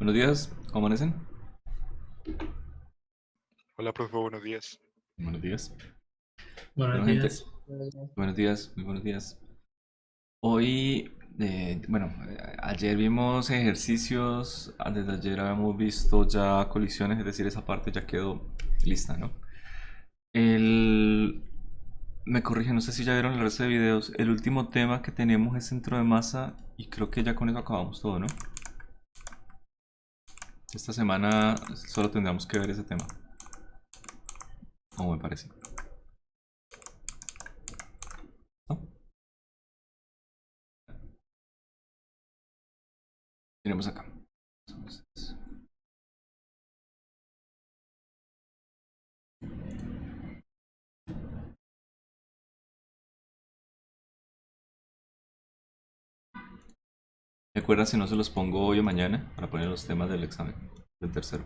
Buenos días, ¿cómo amanecen? Hola, profe, buenos días. Buenos días. Buenos Bueno, gente, días. buenos días, muy buenos días. Hoy, ayer vimos ejercicios, antes de ayer habíamos visto ya colisiones, es decir, esa parte ya quedó lista, ¿no? El... Me corrige, no sé si ya vieron el resto de videos. El último tema que tenemos es centro de masa y creo que ya con eso acabamos todo, ¿no? Esta semana solo tendríamos que ver ese tema, como me parece. ¿No? Tenemos acá. Entonces, ¿me acuerdas si no se los pongo hoy o mañana para poner los temas del examen del tercero?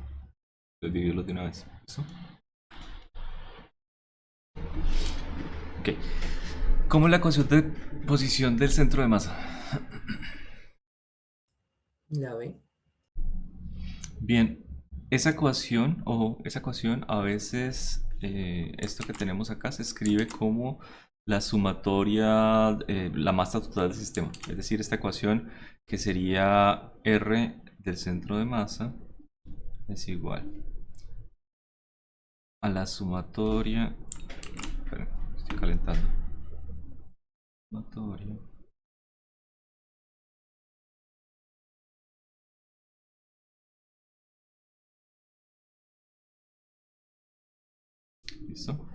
Entonces dividirlos de una vez. ¿Listo? Ok. ¿Cómo es la ecuación de posición del centro de masa? La B. Bien, esa ecuación, ojo, esa ecuación a veces, esto que tenemos acá se escribe como la sumatoria, la masa total del sistema. Es decir, esta ecuación que sería R del centro de masa es igual a la sumatoria. Espera, estoy calentando. Sumatoria. ¿Listo?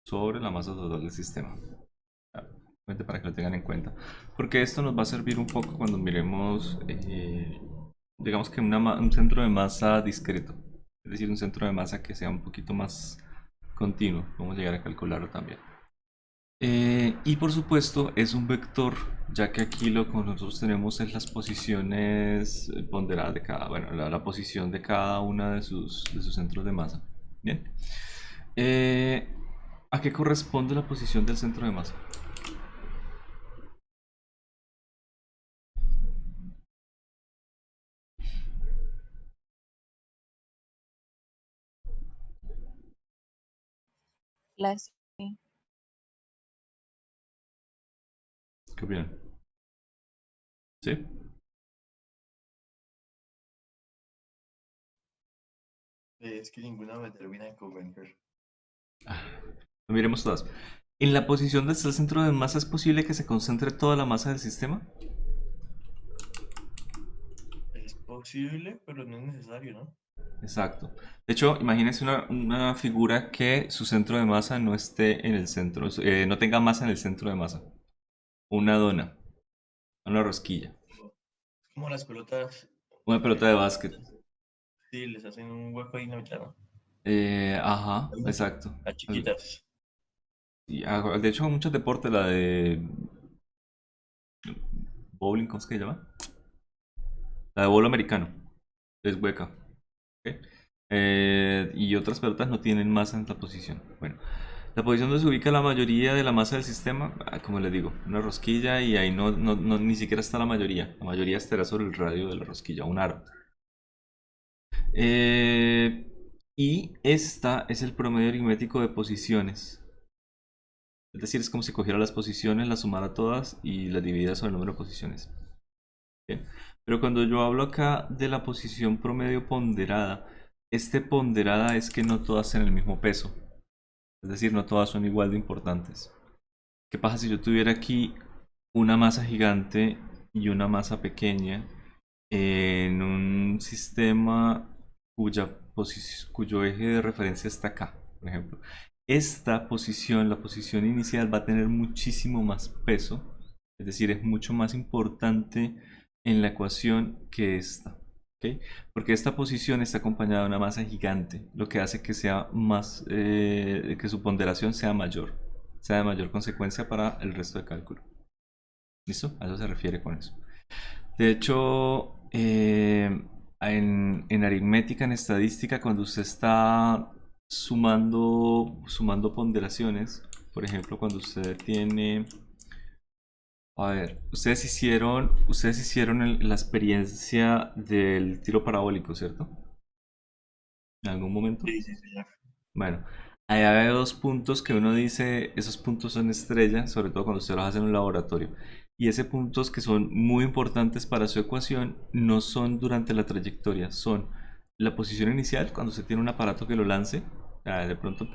Sobre la masa total del sistema. Solamente para que lo tengan en cuenta. Porque esto nos va a servir un poco cuando miremos, digamos que un centro de masa discreto. Es decir, un centro de masa que sea un poquito más continuo. Vamos a llegar a calcularlo también. Y por supuesto es un vector, ya que aquí lo que nosotros tenemos es las posiciones ponderadas de cada, bueno, la posición de cada una de sus centros de masa. Bien. Eh, ¿A qué corresponde la posición del centro de masa? Las ¿Qué opinan? ¿Sí? Es que ninguna me termina de convencer. Miremos todas. En la posición del centro de masa es posible que se concentre toda la masa del sistema. Es posible, pero no es necesario, ¿no? Exacto. De hecho, imagínense una figura que su centro de masa no esté en el centro, no tenga masa en el centro de masa. Una dona, una rosquilla, Es como las pelotas, una pelota de básquet. sí, les hacen un hueco ahí en la mitad, ¿no? Ajá, Algo así. exacto. Las chiquitas. Y, de hecho, muchos deportes, la de bowling, ¿cómo es que se llama? La de bolo americano, es hueca. ¿Ok? Y otras pelotas no tienen masa en la posición. Bueno, la posición donde se ubica la mayoría de la masa del sistema, como les digo, una rosquilla y ahí ni siquiera está la mayoría. La mayoría estará sobre el radio de la rosquilla, un aro. Eh, y esta es el promedio aritmético de posiciones. Es decir, es como si cogiera las posiciones, las sumara todas y las dividiera sobre el número de posiciones. Bien. Pero cuando yo hablo acá de la posición promedio ponderada, este ponderada es que no todas tienen el mismo peso. Es decir, no todas son igual de importantes. ¿Qué pasa si yo tuviera aquí una masa gigante y una masa pequeña en un sistema cuyo eje de referencia está acá, por ejemplo? Esta posición, la posición inicial, va a tener muchísimo más peso, es decir, es mucho más importante en la ecuación que esta. ¿Ok? Porque esta posición está acompañada de una masa gigante, lo que hace que sea más, que su ponderación sea de mayor consecuencia para el resto de cálculo. ¿Listo? A eso se refiere con eso. De hecho, en aritmética, en estadística, cuando usted está sumando ponderaciones, por ejemplo, cuando usted tiene A ver, ustedes hicieron la experiencia del tiro parabólico, ¿cierto? En algún momento. Sí, sí, sí, ya. Bueno, ahí hay dos puntos que uno dice, esos puntos son estrella, sobre todo cuando usted los hace en un laboratorio. Y esos puntos que son muy importantes para su ecuación no son durante la trayectoria, son la posición inicial, cuando usted tiene un aparato que lo lance. De pronto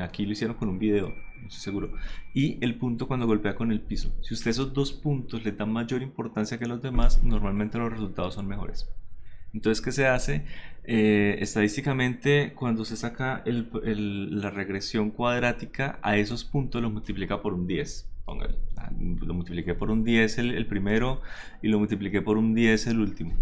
aquí lo hicieron con un video, no estoy seguro. Y el punto cuando golpea con el piso. Si usted esos dos puntos le dan mayor importancia que los demás, normalmente los resultados son mejores. Entonces, ¿qué se hace? Estadísticamente, cuando se saca la regresión cuadrática, a esos puntos los multiplica por un 10. Póngale. Lo multipliqué por un 10 el primero y lo multipliqué por un 10 el último.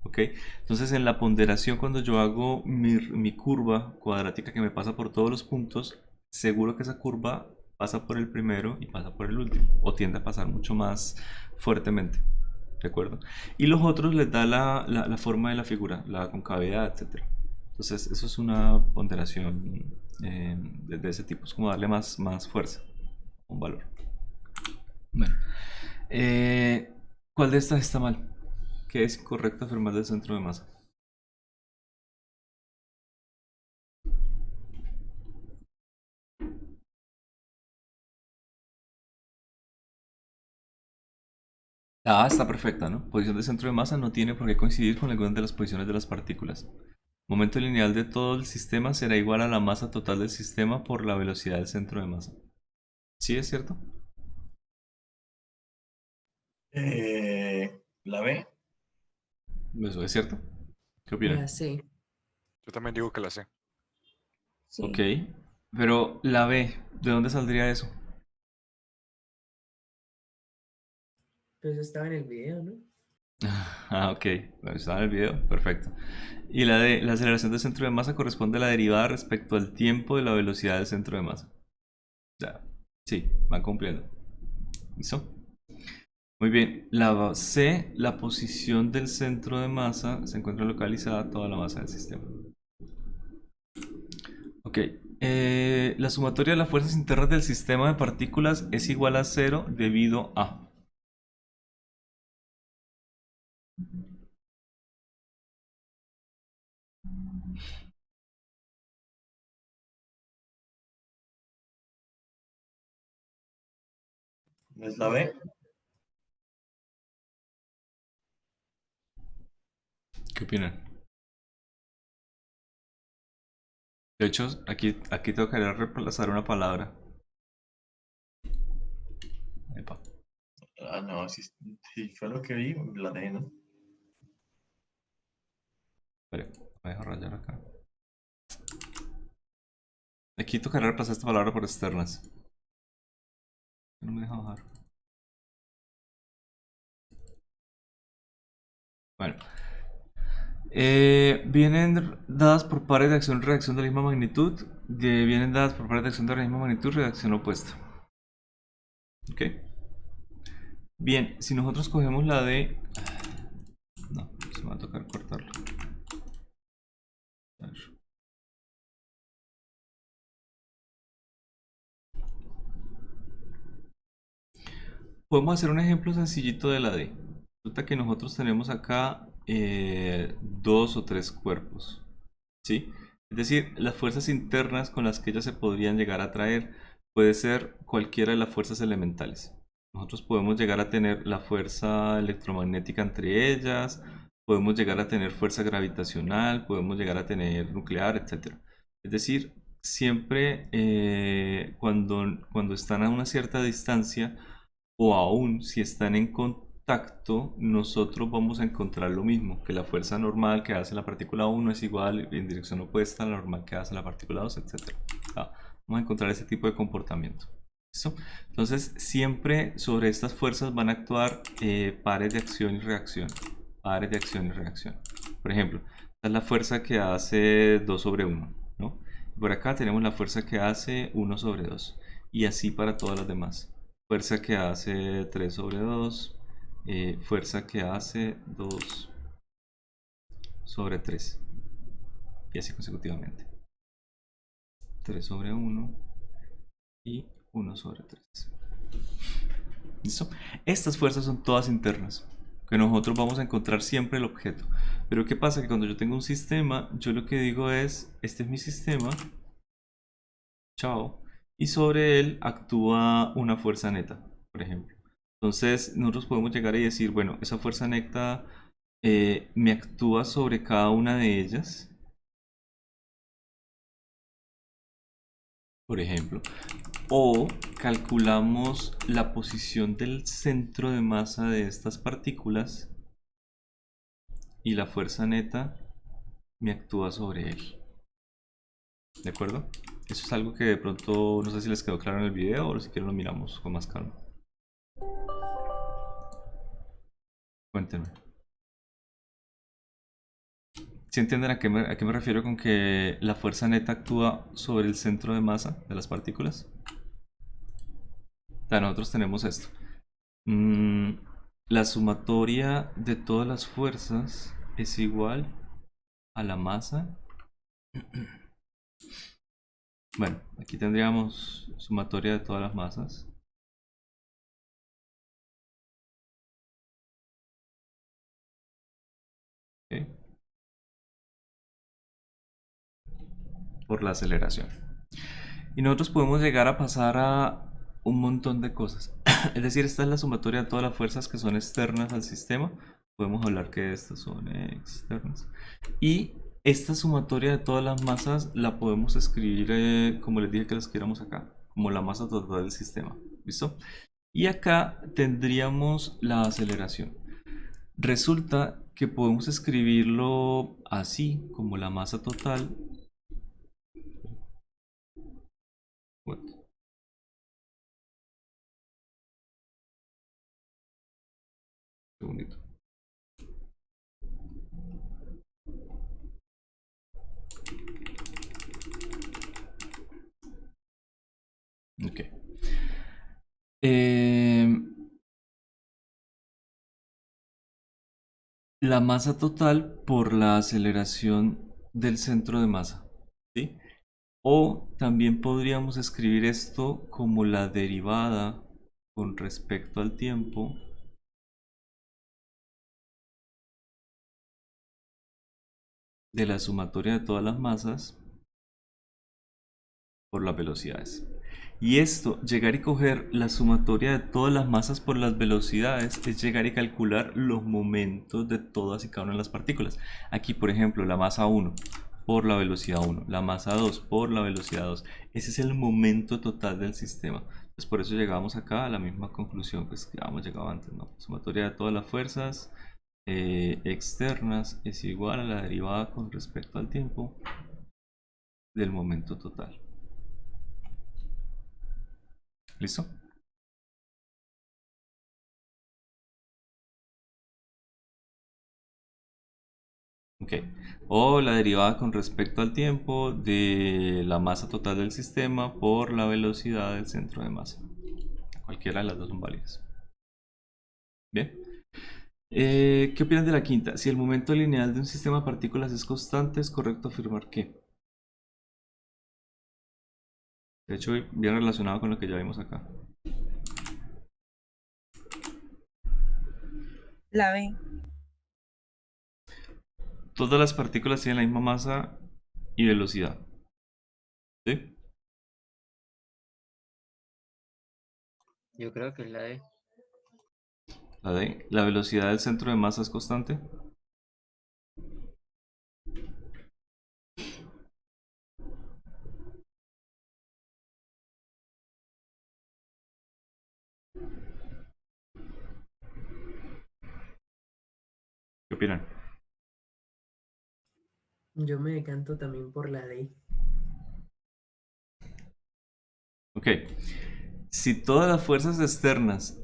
¿Ok? Entonces, en la ponderación, cuando yo hago mi curva cuadrática que me pasa por todos los puntos, seguro que esa curva pasa por el primero y pasa por el último, o tiende a pasar mucho más fuertemente. ¿De acuerdo? Y los otros les da la forma de la figura, la concavidad, etcétera. Entonces, eso es una ponderación de ese tipo. Es como darle más fuerza, un valor. Bueno, eh, ¿cuál de estas está mal? ¿Qué es incorrecto afirmar del centro de masa? La A está perfecta, ¿no? Posición del centro de masa no tiene por qué coincidir con alguna de las posiciones de las partículas. Momento lineal de todo el sistema será igual a la masa total del sistema por la velocidad del centro de masa. ¿Sí es cierto? La B. ¿Eso es cierto? ¿Qué La opinan? C, Yo también digo que la sé. Ok, sí. pero la B, ¿de dónde saldría eso? Pues estaba en el video, ¿no? Ah, ok, bueno, estaba en el video, perfecto. Y la D, la aceleración del centro de masa corresponde a la derivada respecto al tiempo de la velocidad del centro de masa. Ya, sí, van cumpliendo. ¿Listo? Muy bien, la C, la posición del centro de masa, se encuentra localizada toda la masa del sistema. Ok, la sumatoria de las fuerzas internas del sistema de partículas es igual a cero debido a... ¿No es la B? ¿Qué opinan? De hecho, aquí tocaría reemplazar una palabra. Epa, Ah, no, si fue lo que vi, la D, ¿no? espere, voy a rayar acá. Aquí tocaría reemplazar esta palabra por externas. No me deja bajar. Bueno, vienen dadas por pares de acción y reacción de la misma magnitud. Vienen dadas por pares de acción de la misma magnitud, reacción opuesta. ¿Ok? Bien, si nosotros cogemos la de... No, se me va a tocar cortarlo. A ver. Podemos hacer un ejemplo sencillito de la D. Resulta que nosotros tenemos acá dos o tres cuerpos, ¿sí? Es decir, las fuerzas internas con las que ellas se podrían llegar a atraer puede ser cualquiera de las fuerzas elementales. Nosotros podemos llegar a tener la fuerza electromagnética entre ellas, podemos llegar a tener fuerza gravitacional, podemos llegar a tener nuclear, etc. Es decir, siempre cuando están a una cierta distancia, o aún si están en contacto, nosotros vamos a encontrar lo mismo, que la fuerza normal que hace la partícula 1 es igual en dirección opuesta a la normal que hace la partícula 2, etcétera. Vamos a encontrar ese tipo de comportamiento. ¿Listo? Entonces, siempre sobre estas fuerzas van a actuar pares de acción y reacción. Pares de acción y reacción. Por ejemplo, esta es la fuerza que hace 2 sobre 1, ¿no? Por acá tenemos la fuerza que hace 1 sobre 2. Y así para todas las demás. Fuerza que hace 3 sobre 2. Fuerza que hace 2 sobre 3. Y así consecutivamente. 3 sobre 1 y 1 sobre 3. ¿Listo? Estas fuerzas son todas internas, que nosotros vamos a encontrar siempre el objeto. Pero ¿qué pasa? Que cuando yo tengo un sistema, yo lo que digo es, este es mi sistema, chao, y sobre él actúa una fuerza neta, por ejemplo. Entonces nosotros podemos llegar y decir, bueno, esa fuerza neta me actúa sobre cada una de ellas, por ejemplo. O calculamos la posición del centro de masa de estas partículas y la fuerza neta me actúa sobre él. ¿De acuerdo? Eso es algo que de pronto no sé si les quedó claro en el video o si quieren lo miramos con más calma. Cuéntenme. ¿Sí entienden a qué me refiero con que la fuerza neta actúa sobre el centro de masa de las partículas? O sea, nosotros tenemos esto. La sumatoria de todas las fuerzas es igual a la masa. Bueno, aquí tendríamos sumatoria de todas las masas. ¿Ok? Por la aceleración. Y nosotros podemos llegar a pasar a un montón de cosas. Es decir, esta es la sumatoria de todas las fuerzas que son externas al sistema. Podemos hablar que estas son externas. Y esta sumatoria de todas las masas la podemos escribir, como les dije que la escribiéramos acá, como la masa total del sistema. ¿Listo? Y acá tendríamos la aceleración. Resulta que podemos escribirlo así, como la masa total. What? Segundito. Ok. La masa total por la aceleración del centro de masa, ¿sí? O también podríamos escribir esto como la derivada con respecto al tiempo de la sumatoria de todas las masas por las velocidades. Y esto, llegar y coger la sumatoria de todas las masas por las velocidades, es llegar y calcular los momentos de todas y cada una de las partículas. Aquí, por ejemplo, la masa 1 por la velocidad 1, la masa 2 por la velocidad 2. Ese es el momento total del sistema. Entonces, por eso llegamos acá a la misma conclusión pues, que habíamos llegado antes, ¿no? Sumatoria de todas las fuerzas externas es igual a la derivada con respecto al tiempo del momento total. ¿Listo? Ok. O la derivada con respecto al tiempo de la masa total del sistema por la velocidad del centro de masa. Cualquiera de las dos son válidas. Bien. ¿Qué opinan de la quinta? Si el momento lineal de un sistema de partículas es constante, ¿es correcto afirmar que? De hecho, bien relacionado con lo que ya vimos acá. La B. Todas las partículas tienen la misma masa y velocidad. ¿Sí? Yo creo que es la D. La D. ¿La velocidad del centro de masa es constante? ¿Qué opinan? Yo me decanto también por la D. Ok. Si todas las fuerzas externas,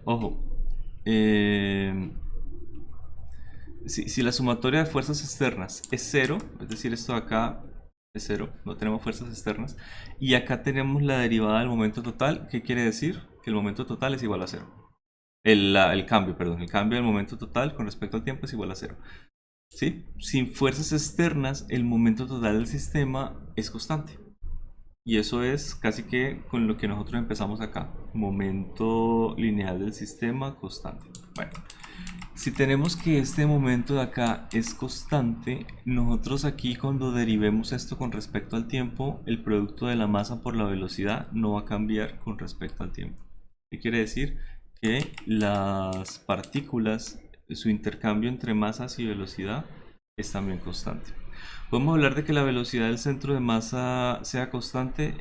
ojo, si la sumatoria de fuerzas externas es cero, es decir, esto de acá es cero, no tenemos fuerzas externas, y acá tenemos la derivada del momento total, ¿qué quiere decir? Que el momento total es igual a cero. El cambio, perdón, el cambio del momento total con respecto al tiempo es igual a cero. ¿Sí? Sin fuerzas externas, el momento total del sistema es constante. Y eso es casi que con lo que nosotros empezamos acá. Momento lineal del sistema constante. Bueno, si tenemos que este momento de acá es constante, nosotros aquí cuando derivemos esto con respecto al tiempo, el producto de la masa por la velocidad no va a cambiar con respecto al tiempo. ¿Qué quiere decir? Que las partículas, su intercambio entre masas y velocidad es también constante. ¿Podemos hablar de que la velocidad del centro de masa sea constante?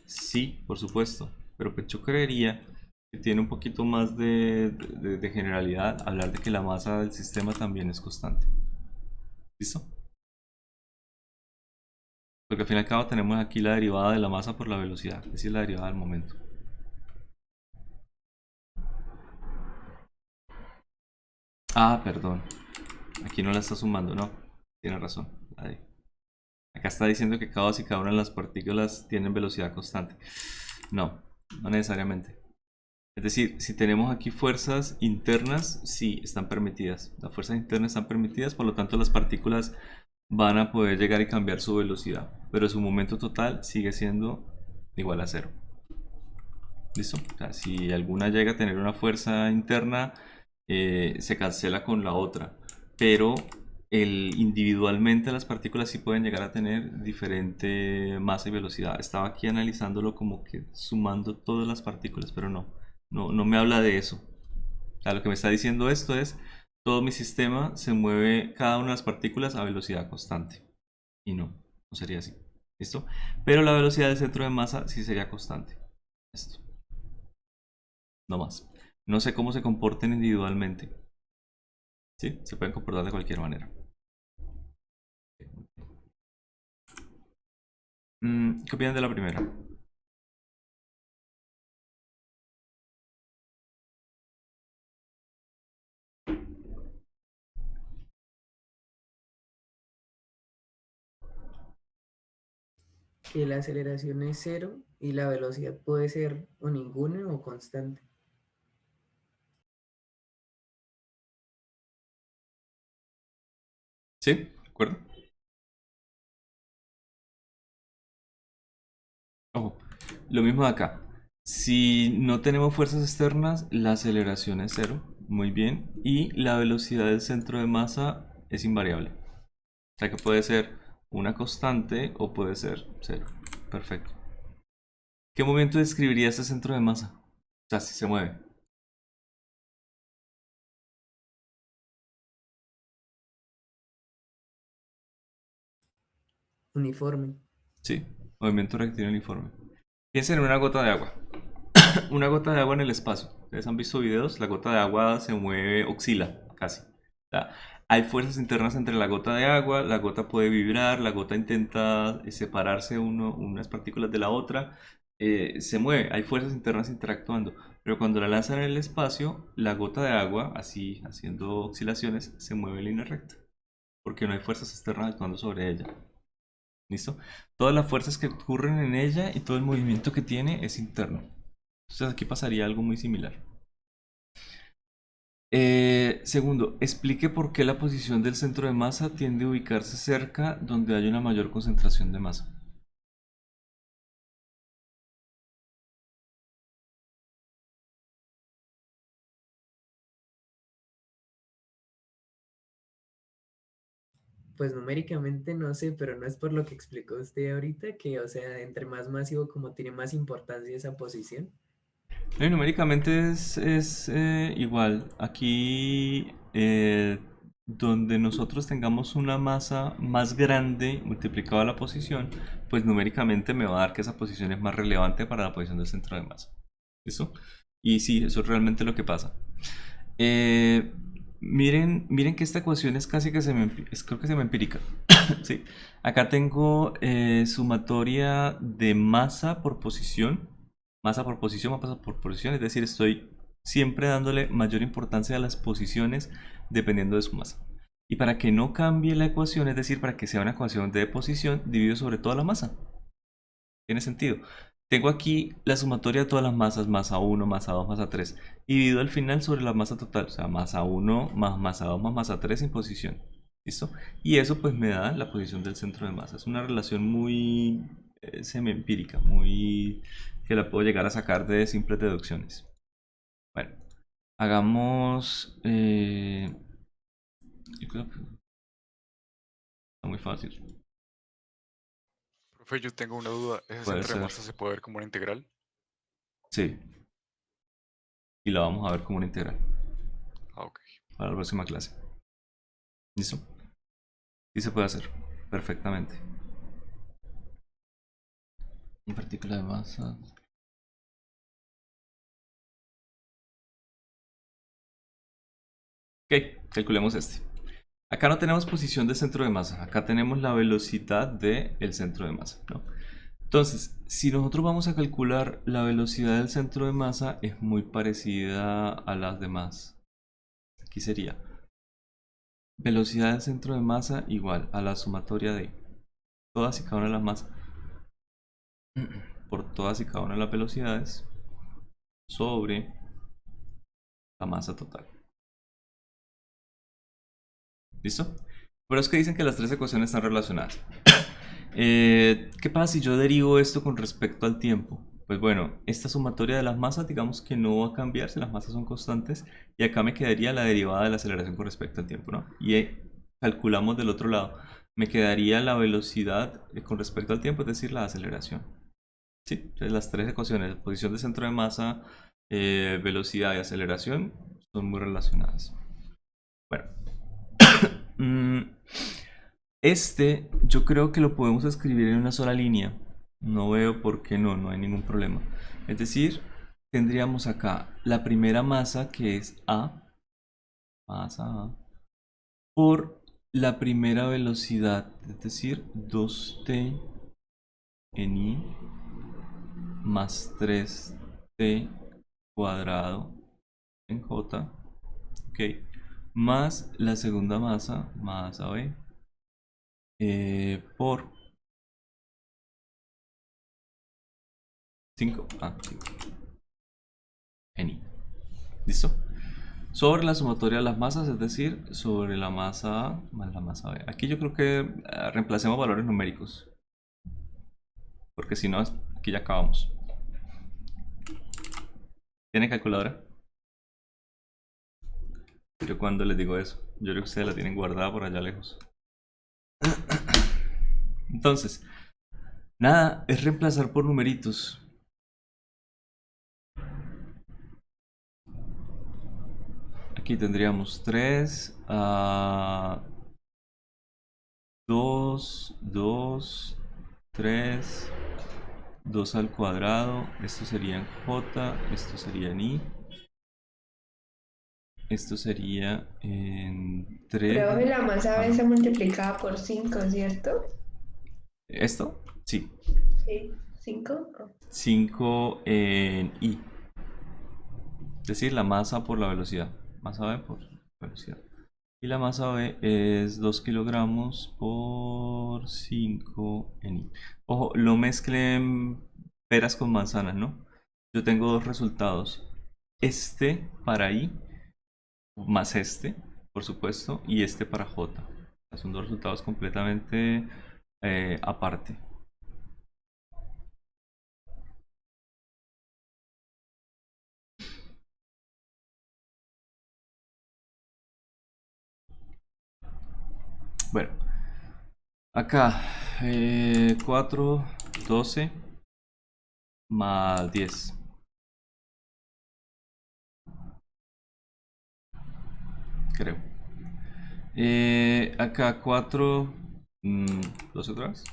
Sí, por supuesto, pero pues yo creería que tiene un poquito más de generalidad hablar de que la masa del sistema también es constante. ¿Listo? Porque al fin y al cabo tenemos aquí la derivada de la masa por la velocidad, es decir, la derivada del momento. Ah, perdón. Aquí no la está sumando, no. Tiene razón. Acá está diciendo que cada y cada una de las partículas tienen velocidad constante. No, no necesariamente. Es decir, si tenemos aquí fuerzas internas, sí, están permitidas. Las fuerzas internas están permitidas, por lo tanto las partículas van a poder llegar y cambiar su velocidad. Pero su momento total sigue siendo igual a cero. ¿Listo? O sea, si alguna llega a tener una fuerza interna, se cancela con la otra. Pero individualmente las partículas sí pueden llegar a tener diferente masa y velocidad. Estaba aquí analizándolo como que sumando todas las partículas, pero no me habla de eso. O sea, lo que me está diciendo esto es, todo mi sistema se mueve cada una de las partículas a velocidad constante. Y no sería así. ¿Listo? Pero la velocidad del centro de masa sí sería constante. Esto. No más. No sé cómo se comporten individualmente. ¿Sí? Se pueden comportar de cualquier manera. ¿Qué opinan de la primera? Que la aceleración es cero y la velocidad puede ser o ninguna o constante. ¿Sí? ¿De acuerdo? Ojo, lo mismo de acá. Si no tenemos fuerzas externas, la aceleración es cero. Muy bien. Y la velocidad del centro de masa es invariable. O sea que puede ser una constante o puede ser cero. Perfecto. ¿Qué momento describiría este centro de masa? O sea, si se mueve. Uniforme. Sí, movimiento rectilíneo uniforme. Piensen en una gota de agua. Una gota de agua en el espacio. Ustedes han visto videos, la gota de agua se mueve, oscila casi. O sea, hay fuerzas internas entre la gota de agua, la gota puede vibrar, la gota intenta separarse unas partículas de la otra, se mueve, hay fuerzas internas interactuando. Pero cuando la lanzan en el espacio, la gota de agua, así haciendo oscilaciones, se mueve en línea recta. Porque no hay fuerzas externas actuando sobre ella. ¿Listo? Todas las fuerzas que ocurren en ella y todo el movimiento que tiene es interno. Entonces aquí pasaría algo muy similar. Segundo, explique por qué la posición del centro de masa tiende a ubicarse cerca donde hay una mayor concentración de masa. Pues numéricamente no sé, pero no es por lo que explicó usted ahorita, que o sea, entre más masivo como tiene más importancia esa posición. Numéricamente es igual. Aquí donde nosotros tengamos una masa más grande multiplicado a la posición, pues numéricamente me va a dar que esa posición es más relevante para la posición del centro de masa. ¿Listo? Y sí, eso es realmente lo que pasa. Miren que esta ecuación es casi que creo que semiempírica. ¿Sí? Acá tengo sumatoria de masa por posición, masa por posición, es decir, estoy siempre dándole mayor importancia a las posiciones dependiendo de su masa. Y para que no cambie la ecuación, es decir, para que sea una ecuación de posición, divido sobre toda la masa. ¿Tiene sentido? Tengo aquí la sumatoria de todas las masas, masa 1, masa 2, masa 3. Divido al final sobre la masa total, o sea, masa 1 más masa 2 más masa 3 en posición. ¿Listo? Y eso pues me da la posición del centro de masa. Es una relación muy semi-empírica, muy que la puedo llegar a sacar de simples deducciones. Bueno, hagamos... yo creo que está muy fácil. Profe, yo tengo una duda. ¿Ese Puede centro de ser. masa se puede ver como una integral? Sí, y la vamos a ver como una integral Ah, ok. para la próxima clase. ¿Listo? Sí se puede hacer perfectamente. Una partícula de masa. Ok, calculemos este. Acá no tenemos posición de centro de masa, acá tenemos la velocidad del centro de masa, ¿no? Entonces, si nosotros vamos a calcular la velocidad del centro de masa, es muy parecida a las demás. Aquí sería velocidad del centro de masa igual a la sumatoria de todas y cada una de las masas por todas y cada una de las velocidades sobre la masa total. ¿Listo? Pero es que dicen que las tres ecuaciones están relacionadas. ¿Qué pasa si yo derivo esto con respecto al tiempo? Pues bueno, esta sumatoria de las masas, digamos que no va a cambiar si las masas son constantes. Y acá me quedaría la derivada de la aceleración con respecto al tiempo, ¿no? Y calculamos del otro lado. Me quedaría la velocidad con respecto al tiempo, es decir, la aceleración. Sí, entonces las tres ecuaciones, posición de centro de masa, velocidad y aceleración, son muy relacionadas. Bueno. Este yo creo que lo podemos escribir en una sola línea. No veo por qué no, no hay ningún problema. Es decir, tendríamos acá la primera masa que es masa A, por la primera velocidad, es decir, 2t en i más 3t cuadrado en j, ok, más la segunda masa B, por 5 en i. ¿Listo? Sobre la sumatoria de las masas, es decir, sobre la masa A más la masa B. Aquí yo creo que reemplacemos valores numéricos. Porque si no, aquí ya acabamos. ¿Tiene calculadora? Yo cuando les digo eso, yo creo que ustedes la tienen guardada por allá lejos. Entonces, nada, es reemplazar por numeritos. Aquí tendríamos 3 a 2, 2, 3, 2 al cuadrado. Esto sería en j, esto sería en i. Esto sería en 3. Profe, la masa B se multiplicaba por 5, ¿cierto? ¿Esto? Sí. Sí, 5. 5 en i. Es decir, la masa por la velocidad. Masa B por velocidad. Y la masa B es 2 kilogramos por 5 en i. Ojo, lo mezclen peras con manzanas, ¿no? Yo tengo dos resultados. Este para i más este, por supuesto, y este para j. Son dos resultados completamente aparte. Bueno, acá 4, 12 más 10. Creo. Acá 4, 12 otra vez.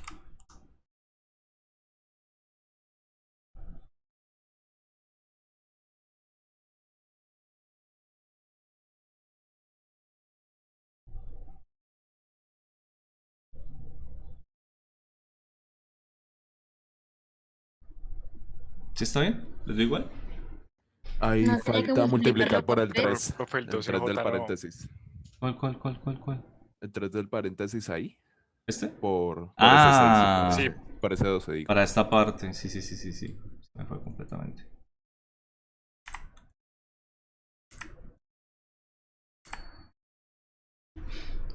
¿Sí está bien? ¿Les doy igual? Ahí No tiene que falta multiplicar multiplicarlo por por el 3. 3. Profe, el El 3 del 12J no. paréntesis. ¿Cuál? El 3 del paréntesis ahí. ¿Este? Por ese 6. Ah, Sí, Por ese 12, digo. para esta parte. Sí. Se me fue completamente.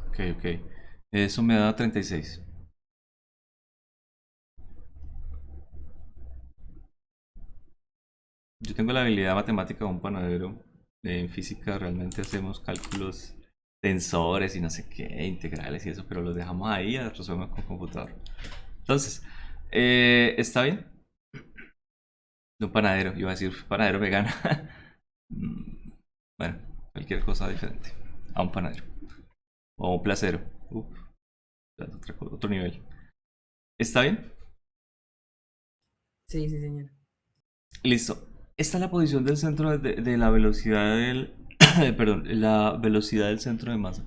Ok. Eso me da 36. Yo tengo la habilidad matemática de un panadero. En física realmente hacemos cálculos, tensores y no sé qué, integrales y eso, pero los dejamos ahí y los resolvemos con computador. Entonces, ¿está bien? De un panadero, iba a decir panadero vegano. Bueno, cualquier cosa diferente a un panadero. O a un placero. Uf, otro nivel. ¿Está bien? Sí, sí, señor. Listo. Esta es la posición del centro de la velocidad del... perdón, la velocidad del centro de masa.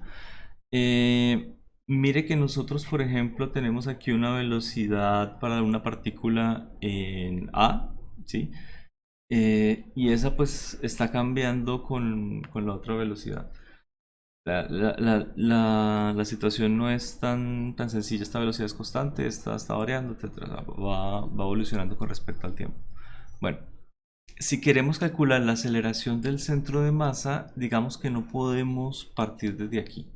Mire que nosotros, por ejemplo, tenemos aquí una velocidad para una partícula en A, ¿sí? Y esa pues está cambiando con la otra velocidad. La situación no es tan sencilla. Esta velocidad es constante, esta está variando, etcétera. Va evolucionando con respecto al tiempo. Bueno, si queremos calcular la aceleración del centro de masa, digamos que no podemos partir desde aquí.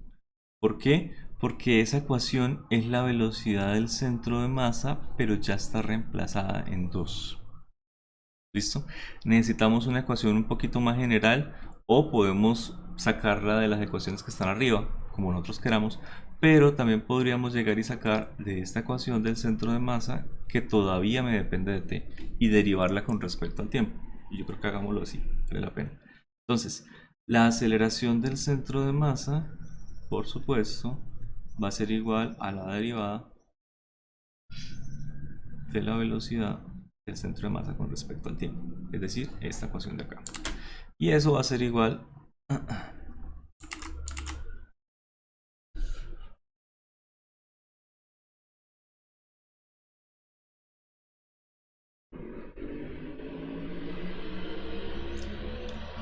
¿Por qué? Porque esa ecuación es la velocidad del centro de masa, pero ya está reemplazada en 2. ¿Listo? Necesitamos una ecuación un poquito más general o podemos sacarla de las ecuaciones que están arriba, como nosotros queramos, pero también podríamos llegar y sacar de esta ecuación del centro de masa que todavía me depende de t y derivarla con respecto al tiempo. Y yo creo que hagámoslo así, vale la pena. Entonces, la aceleración del centro de masa, por supuesto, va a ser igual a la derivada de la velocidad del centro de masa con respecto al tiempo, es decir, esta ecuación de acá. Y eso va a ser igual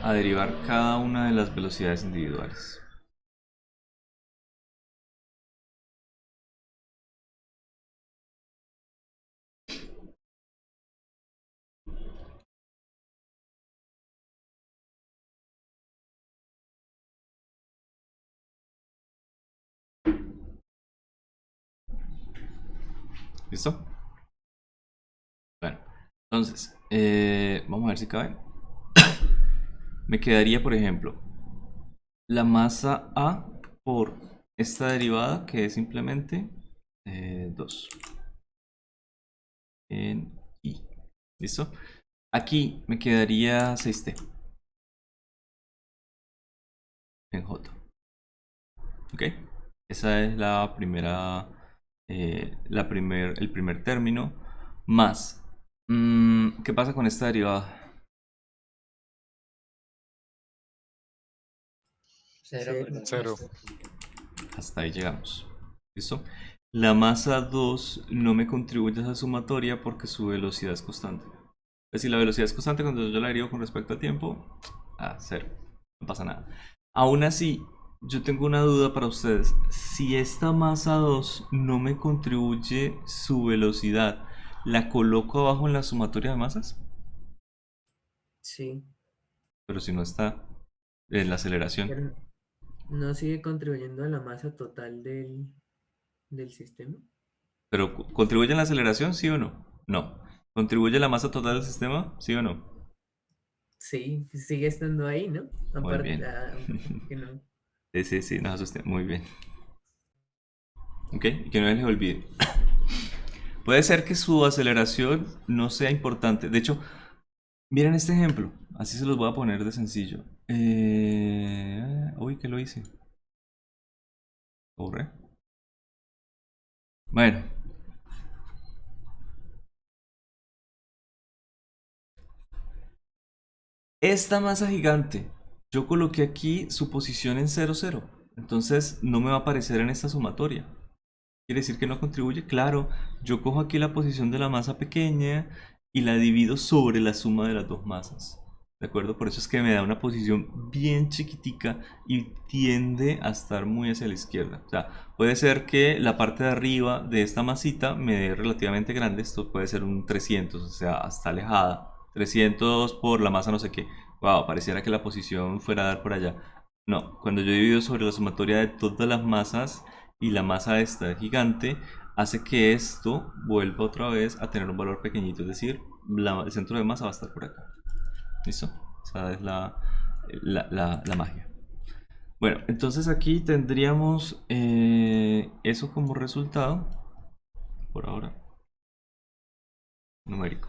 a derivar cada una de las velocidades individuales. ¿Listo? Bueno, entonces, vamos a ver si cabe. Me quedaría, por ejemplo, la masa A por esta derivada, que es simplemente 2 en I. ¿Listo? Aquí me quedaría 6t en J. ¿Ok? Esa es la primera, el primer término. Más. ¿Qué pasa con esta derivada? Cero. Cero. Hasta ahí llegamos. ¿Listo? La masa 2 no me contribuye a esa sumatoria porque su velocidad es constante. Es decir, la velocidad es constante cuando yo la derivo con respecto al tiempo. Cero. No pasa nada. Aún así, yo tengo una duda para ustedes. Si esta masa 2 no me contribuye su velocidad, ¿la coloco abajo en la sumatoria de masas? Sí. Pero si no está en la aceleración. Pero no sigue contribuyendo a la masa total del sistema. ¿Pero contribuye en la aceleración, sí o no? No. ¿Contribuye la masa total del sistema, sí o no? Sí, sigue estando ahí, ¿no? Muy bien. Que no. Sí, no asusté. Muy bien. Ok, y que no les olvide. Puede ser que su aceleración no sea importante. De hecho, miren este ejemplo. Así se los voy a poner de sencillo. Uy, ¿qué lo hice? Borré. Bueno. Esta masa gigante, yo coloqué aquí su posición en 0, 0. Entonces no me va a aparecer en esta sumatoria. ¿Quiere decir que no contribuye? Claro, yo cojo aquí la posición de la masa pequeña y la divido sobre la suma de las dos masas. ¿De acuerdo? Por eso es que me da una posición bien chiquitica y tiende a estar muy hacia la izquierda. O sea, puede ser que la parte de arriba de esta masita me dé relativamente grande. Esto puede ser un 300, o sea, hasta alejada. 300 por la masa no sé qué. Wow, pareciera que la posición fuera a dar por allá. No, cuando yo divido sobre la sumatoria de todas las masas y la masa esta gigante, hace que esto vuelva otra vez a tener un valor pequeñito. Es decir, el centro de masa va a estar por acá. ¿Listo? Esa es la magia. Bueno, entonces aquí tendríamos eso como resultado, por ahora, numérico.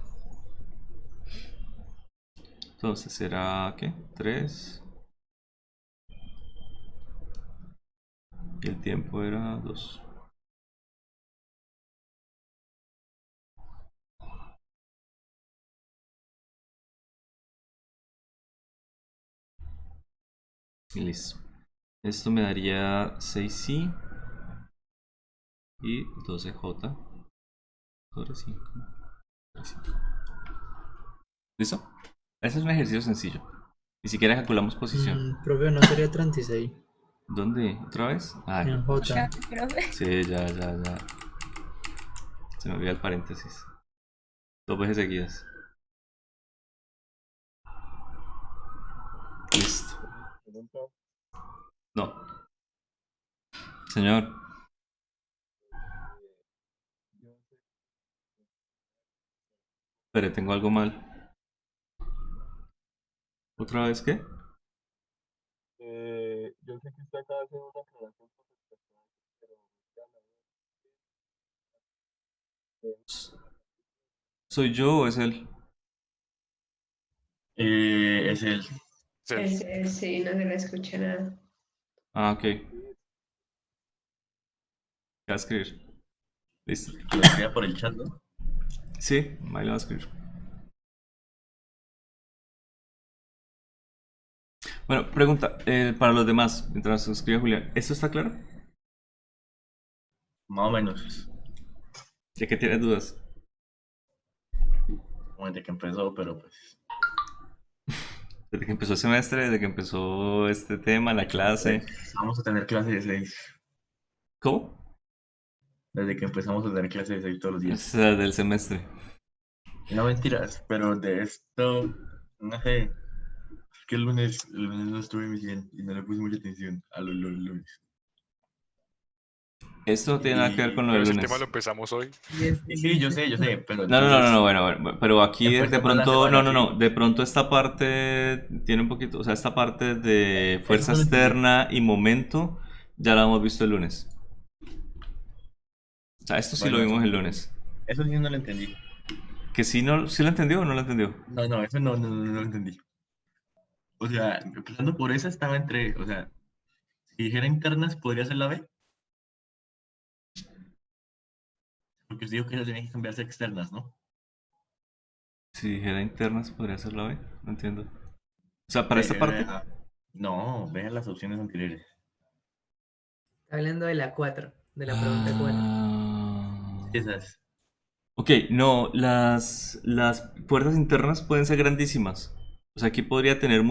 Entonces será, ¿qué? 3. Y el tiempo era 2. Y listo. Esto me daría 6i y 12j sobre 5. ¿Listo? Ese es un ejercicio sencillo. Ni siquiera calculamos posición. Profe, no sería 36 ¿Dónde? ¿Otra vez? Ah, en J. Profe. sí, ya. Se me olvidó el paréntesis. 2 veces seguidas. Listo. No. Señor. Pero tengo algo mal. ¿Otra vez qué? Yo sé que usted acaba de hacer una aclaración con respecto a eso, pero ¿Soy yo o es él? es el Sí. Sí, no se le escucha nada. Ah, ok. ¿Qué va a escribir? Listo. que lo escriba por el chat, ¿no? Sí, ahí lo va a escribir. Bueno, pregunta para los demás, mientras escribe Julián. ¿Esto está claro? Más o menos. ¿De qué tienes dudas? Como desde que empezó, pero pues. Desde que empezó el semestre, desde que empezó este tema, la clase. Vamos a tener clase de 6. ¿Cómo? Desde que empezamos a tener clase de 6 todos los O días. sea, del semestre. No mentiras, pero de esto, no sé. Es que el lunes no estuve muy bien y no le puse mucha atención a los lunes. Esto no tiene nada que ver con lo Pero del si el lunes. tema lo empezamos hoy. Sí, yo sé, pero No, entonces bueno, pero aquí de empezamos la pronto, semana no, que de pronto esta parte tiene un poquito, o sea, esta parte de eso fuerza no lo entendí. externa y momento ya la hemos visto el lunes. O sea, esto sí lo Bueno, vimos el lunes. eso sí no lo entendí. Que sí, no, ¿sí lo entendió o no lo entendió? No, eso no lo entendí. O sea, empezando por esa estaba entre, o sea, si dijera internas, podría ser la B, porque os digo que eso tiene que cambiarse a externas, ¿no? Si dijera internas, podría ser la B, no entiendo. O sea, para esta parte. Vea, no, vean las opciones anteriores. Está hablando de la 4, de la pregunta 4. Ah. Esas. Ok, no, las fuerzas internas pueden ser grandísimas. O sea, aquí podría tener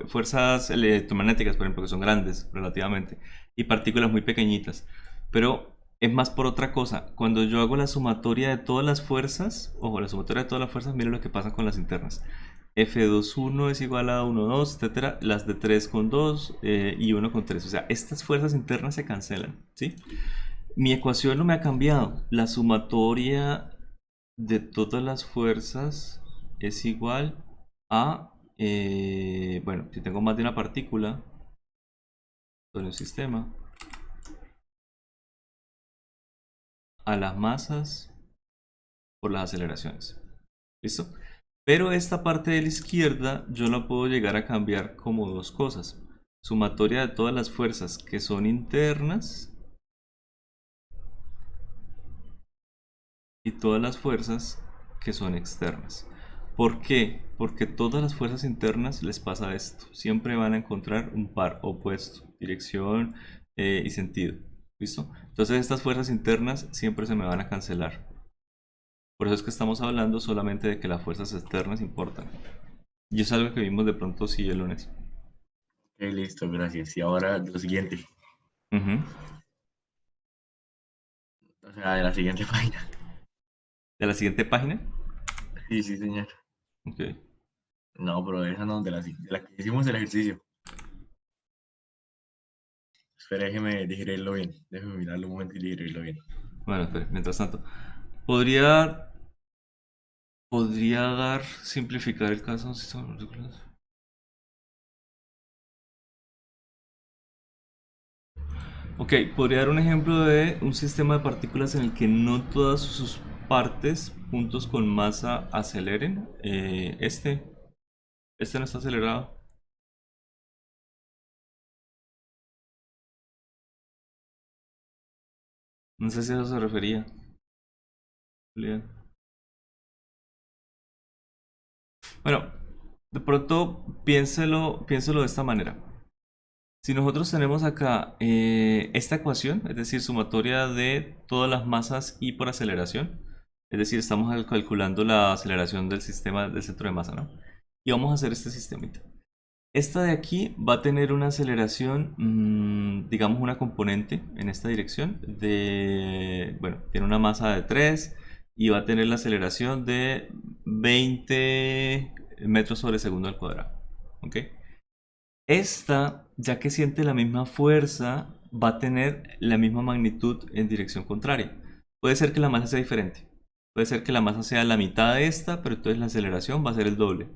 fuerzas electromagnéticas, por ejemplo, que son grandes relativamente, y partículas muy pequeñitas. Pero es más por otra cosa. Cuando yo hago la sumatoria de todas las fuerzas, ojo, la sumatoria de todas las fuerzas, mira lo que pasa con las internas. F2,1 es igual a 1,2, etcétera. Las de 3 con 2 y 1 con 3. O sea, estas fuerzas internas se cancelan, ¿sí? Mi ecuación no me ha cambiado. La sumatoria de todas las fuerzas es igual a, bueno, si tengo más de una partícula sobre un sistema, a las masas por las aceleraciones. ¿Listo? Pero esta parte de la izquierda yo la puedo llegar a cambiar como dos cosas. Sumatoria de todas las fuerzas que son internas y todas las fuerzas que son externas. ¿Por qué? Porque todas las fuerzas internas les pasa esto. Siempre van a encontrar un par opuesto, dirección y sentido. ¿Listo? Entonces estas fuerzas internas siempre se me van a cancelar. Por eso es que estamos hablando solamente de que las fuerzas externas importan. Y es algo que vimos de pronto sí el lunes. Ok, listo, gracias. Y ahora lo siguiente. Ujú. O sea, de la siguiente página. ¿De la siguiente página? Sí, señor. Ok. No, pero esa no, de la que hicimos el ejercicio. Espera, déjeme digerirlo bien. Déjeme mirarlo un momento y digerirlo bien. Bueno, espere, mientras tanto. Podría podría dar, simplificar el caso de un sistema de partículas. Ok, podría dar un ejemplo de un sistema de partículas en el que no todas sus partes, puntos con masa, aceleren. Este no está acelerado. No sé si a eso se refería, Julián. Bueno, de pronto piénselo de esta manera. Si nosotros tenemos acá esta ecuación, es decir, sumatoria de todas las masas y por aceleración, es decir, estamos calculando la aceleración del sistema del centro de masa, ¿no? Y vamos a hacer este sistemita. Esta de aquí va a tener una aceleración, digamos una componente en esta dirección bueno, tiene una masa de 3 y va a tener la aceleración de 20 metros sobre segundo al cuadrado, ¿ok? Esta, ya que siente la misma fuerza, va a tener la misma magnitud en dirección contraria. Puede ser que la masa sea diferente. Puede ser que la masa sea la mitad de esta, pero entonces la aceleración va a ser el doble,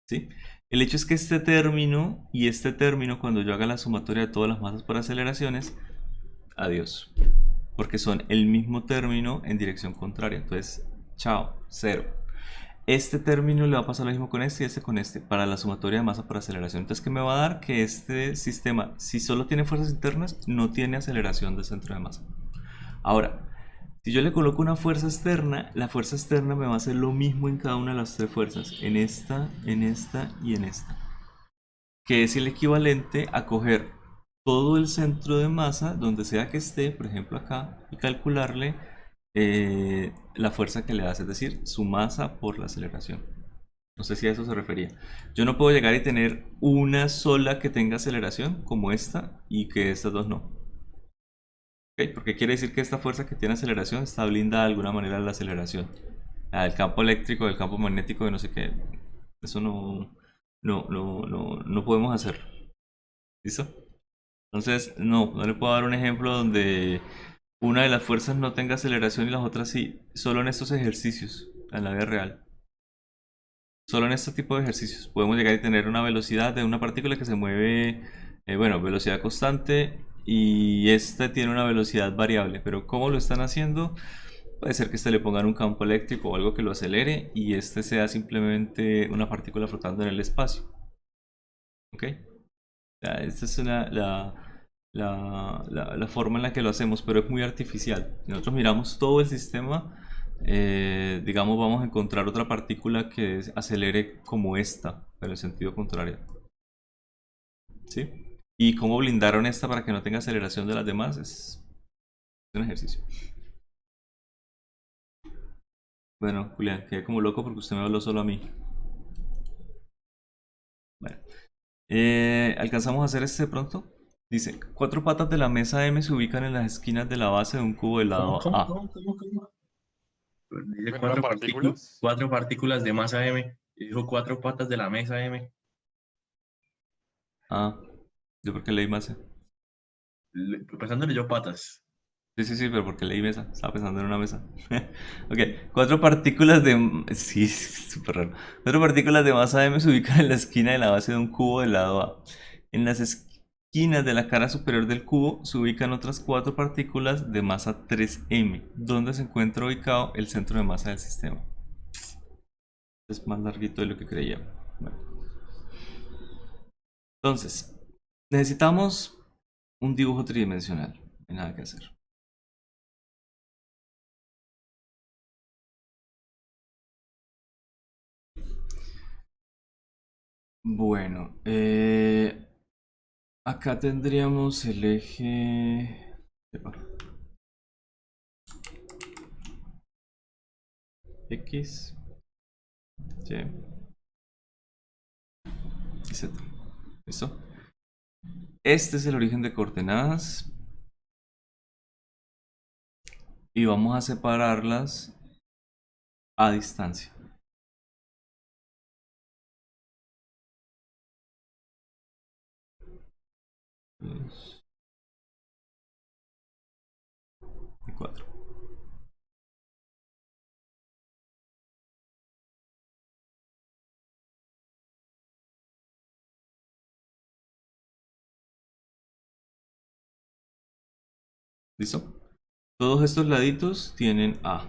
¿sí? El hecho es que este término y este término, cuando yo haga la sumatoria de todas las masas por aceleraciones, adiós. Porque son el mismo término en dirección contraria. Entonces, chao, cero. Este término le va a pasar lo mismo con este y este con este, para la sumatoria de masa por aceleración. Entonces, ¿qué me va a dar? Que este sistema, si solo tiene fuerzas internas, no tiene aceleración del centro de masa. Ahora, si yo le coloco una fuerza externa, la fuerza externa me va a hacer lo mismo en cada una de las tres fuerzas, en esta y en esta. Que es el equivalente a coger todo el centro de masa, donde sea que esté, por ejemplo acá, y calcularle la fuerza que le hace, es decir, su masa por la aceleración. No sé si a eso se refería. Yo no puedo llegar y tener una sola que tenga aceleración, como esta, y que estas dos no. ¿Okay? Porque quiere decir que esta fuerza que tiene aceleración está blindada de alguna manera de la aceleración. Del campo eléctrico, del campo magnético, de no sé qué. Eso no podemos hacer. ¿Listo? Entonces, no le puedo dar un ejemplo donde una de las fuerzas no tenga aceleración y las otras sí, solo en estos ejercicios, en la vida real. Solo en este tipo de ejercicios podemos llegar a tener una velocidad de una partícula que se mueve, bueno, velocidad constante, y este tiene una velocidad variable. Pero ¿cómo lo están haciendo? Puede ser que este le pongan un campo eléctrico o algo que lo acelere y este sea simplemente una partícula flotando en el espacio. ¿Ok? Esta es la forma en la que lo hacemos, pero es muy artificial. Si nosotros miramos todo el sistema, digamos, vamos a encontrar otra partícula que acelere como esta, pero en sentido contrario. ¿Sí? Y cómo blindaron esta para que no tenga aceleración de las demás es un ejercicio. Bueno, Julián, quedé como loco porque usted me habló solo a mí. Bueno. ¿Alcanzamos a hacer este de pronto? Dice, 4 patas de la mesa M se ubican en las esquinas de la base de un cubo de lado A. ¿Cómo? Dice ¿No eran partículas? 4 partículas de masa M. Y dijo 4 patas de la mesa M. Ah, yo porque leí masa. Pensándole yo patas. Sí, pero porque leí mesa. Estaba pensando en una mesa. Ok, 4 partículas de... Sí, súper raro. 4 partículas de masa M se ubican en la esquina de la base de un cubo del lado A. En las esquinas de la cara superior del cubo se ubican otras 4 partículas de masa 3M, donde se encuentra ubicado el centro de masa del sistema. Es más larguito de lo que creía. Bueno. Entonces, necesitamos un dibujo tridimensional. No hay nada que hacer. Bueno, acá tendríamos el eje... Epa. X, Y y Z. ¿Listo? Este es el origen de coordenadas. Y vamos a separarlas a distancia. Dos y 4. ¿Listo? Todos estos laditos tienen A.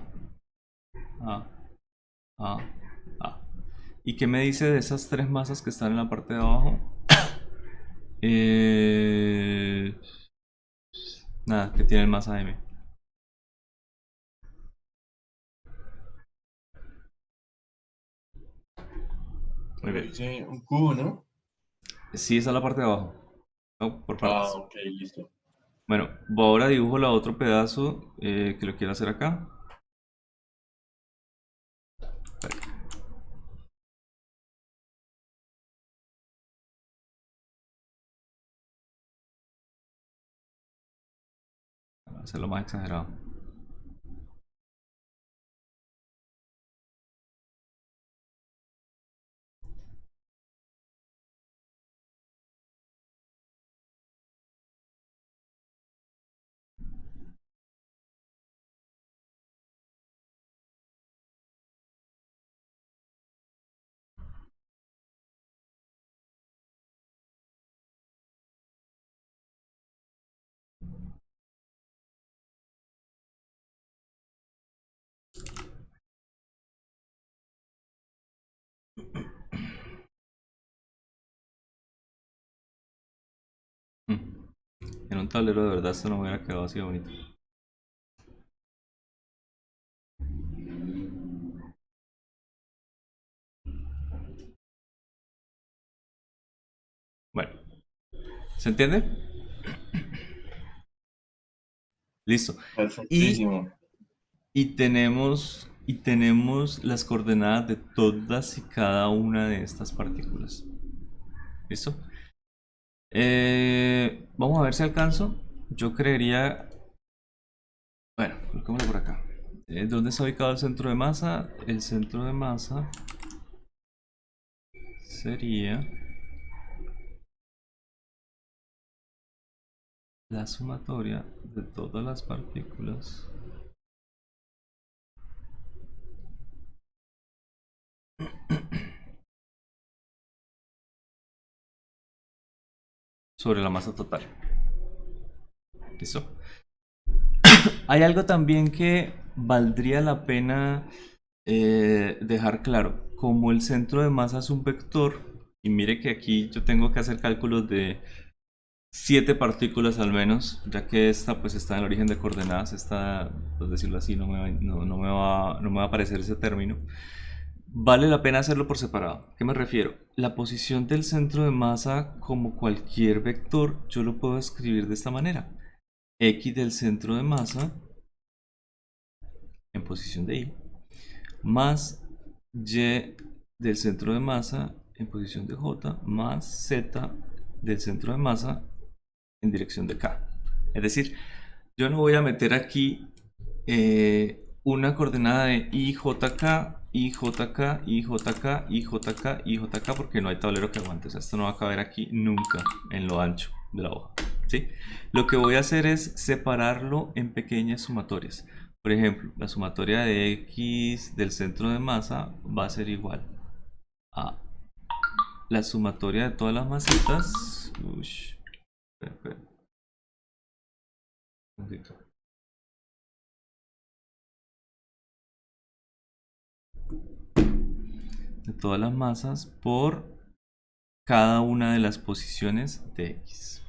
A, A, A. ¿Y qué me dice de esas tres masas que están en la parte de abajo? Nada, que tienen masa M. Muy bien. Dice un cubo, ¿no? Sí, esa es la parte de abajo. No, por Ah, partes. ok, listo. Bueno, ahora dibujo la otro pedazo que lo quiero hacer acá. Para hacerlo más exagerado. Mm. En un tablero de verdad esto no me hubiera quedado así de bonito. Bueno, ¿se entiende? Listo. Y, Perfectísimo. tenemos las coordenadas de todas y cada una de estas partículas. ¿Listo? Vamos a ver si alcanzo. Yo creería... Bueno, colocémoslo por acá. ¿Dónde está ubicado el centro de masa? El centro de masa sería la sumatoria de todas las partículas sobre la masa total. ¿Listo? Hay algo también que valdría la pena dejar claro. Como el centro de masa es un vector, y mire que aquí yo tengo que hacer cálculos de 7 partículas al menos, ya que esta pues está en el origen de coordenadas, esta, por decirlo así, no me va a aparecer ese término. Vale la pena hacerlo por separado. ¿A qué me refiero? La posición del centro de masa, como cualquier vector, yo lo puedo escribir de esta manera. X del centro de masa en posición de Y más Y del centro de masa en posición de J más Z del centro de masa en dirección de K. Es decir, yo no voy a meter aquí una coordenada de IJK, IJK, IJK, IJK, IJK porque no hay tablero que aguante. O sea, esto no va a caber aquí nunca en lo ancho de la hoja. ¿Sí? Lo que voy a hacer es separarlo en pequeñas sumatorias. Por ejemplo, la sumatoria de X del centro de masa va a ser igual a la sumatoria de todas las masitas. Ush, espera, un poquito. De todas las masas por cada una de las posiciones de X.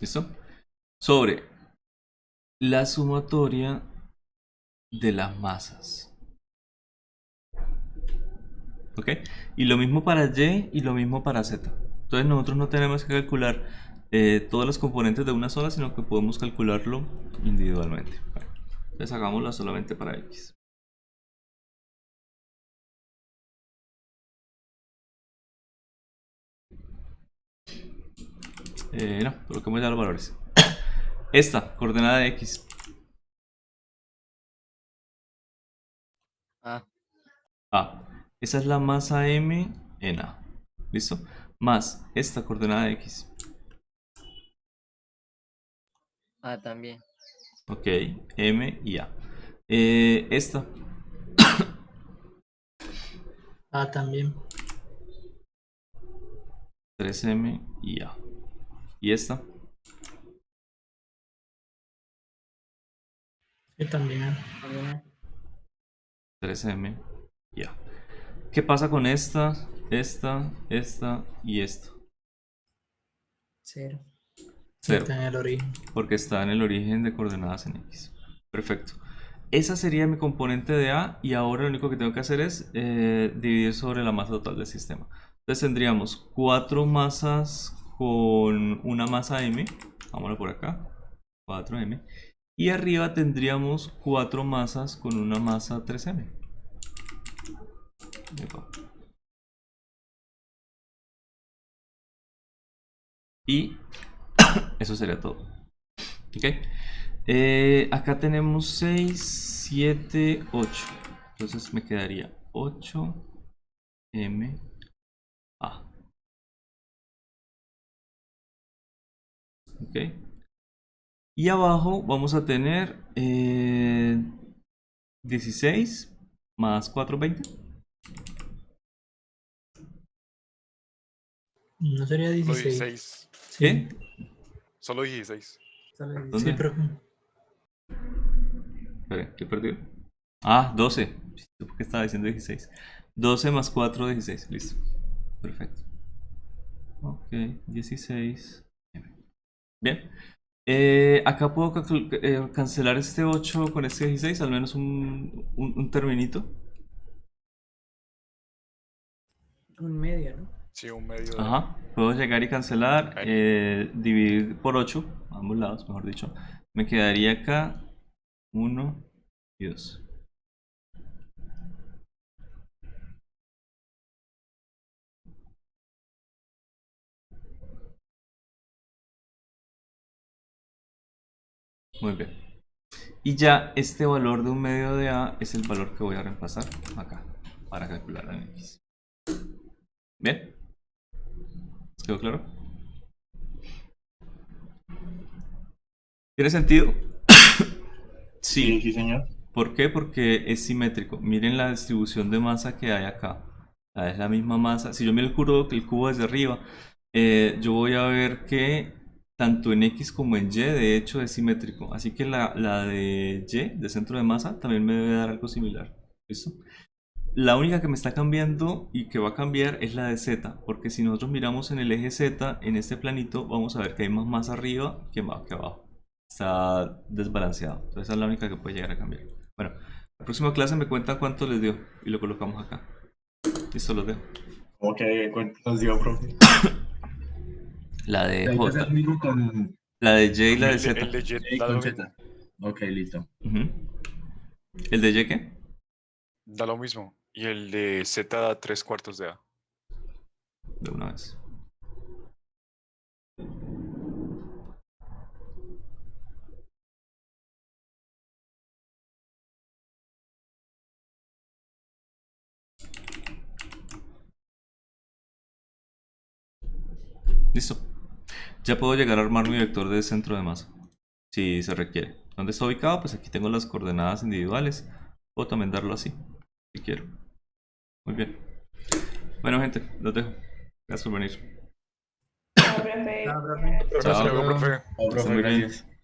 ¿Listo? Sobre la sumatoria de las masas. ¿Ok? Y lo mismo para Y y lo mismo para Z. Entonces nosotros no tenemos que calcular todas las componentes de una sola, sino que podemos calcularlo individualmente. Bueno, entonces hagámoslo solamente para X. No, coloquemos ya los valores. Esta, coordenada de X. A. Esa es la masa M en A. ¿Listo? Más esta coordenada de X. También. Ok, M y A. Esta. A también. 3M y A. ¿Y esta? Sí, también. 3M y A. ¿Qué pasa con esta y esta? 0. Cero. Está en el origen. Porque está en el origen de coordenadas en X. Perfecto. Esa sería mi componente de A y ahora lo único que tengo que hacer es dividir sobre la masa total del sistema. Entonces tendríamos 4 masas con una masa M. Vámonos por acá. 4M. Y arriba tendríamos 4 masas con una masa 3M. Epa. Y eso sería todo. ¿Ok? Acá tenemos 6, 7, 8. Entonces me quedaría 8M A. ¿Ok? Y abajo vamos a tener 16 más 4, 20. No sería Solo 16. 16. Sí. ¿Qué? Solo 16. ¿Dónde? Sí, pero Espera, ¿qué perdió? Ah, 12. ¿Por qué estaba diciendo 16? 12 más 4, 16. Listo. Perfecto. Ok, 16. Bien. Acá puedo cancelar este 8 con este 16, al menos un terminito. Un medio, ¿no? Sí, un medio de... Ajá. Puedo llegar y cancelar, Ahí. dividir por 8, ambos lados, mejor dicho. Me quedaría acá 1 y 2. Muy bien. Y ya este valor de un medio de A es el valor que voy a reemplazar acá para calcular la X. ¿Bien? ¿Les quedó claro? ¿Tiene sentido? Sí, Sí. sí, señor. ¿Por qué? Porque es simétrico. Miren la distribución de masa que hay acá. Es la misma masa. Si yo miro el cubo desde arriba, yo voy a ver que tanto en X como en Y, de hecho, es simétrico. Así que la de Y, de centro de masa, también me debe dar algo similar. ¿Listo? La única que me está cambiando y que va a cambiar es la de Z, porque si nosotros miramos en el eje Z, en este planito, vamos a ver que hay más masa arriba que abajo. Está desbalanceado. Entonces esa es la única que puede llegar a cambiar. Bueno, la próxima clase me cuentan cuánto les dio y lo colocamos acá. Listo, los dejo. ¿Cómo que cuánto nos dio, profe? La de Hay que hacer J, lo mismo con la de J y la de El Z. de Jet Y da con lo Z. mismo. Ok, listo. Ujú. ¿El de Y qué? Da lo mismo. Y el de Z da 3/4 de A. De una vez. Listo. Ya puedo llegar a armar mi vector de centro de masa, si se requiere. ¿Dónde está ubicado? Pues aquí tengo las coordenadas individuales. Puedo también darlo así, si quiero. Muy bien. Bueno, gente, los dejo. Gracias por venir. Chao, profe. Chao, profe. Profe, hasta Chao. luego, profe. Oh, Está profe, muy bien. gracias.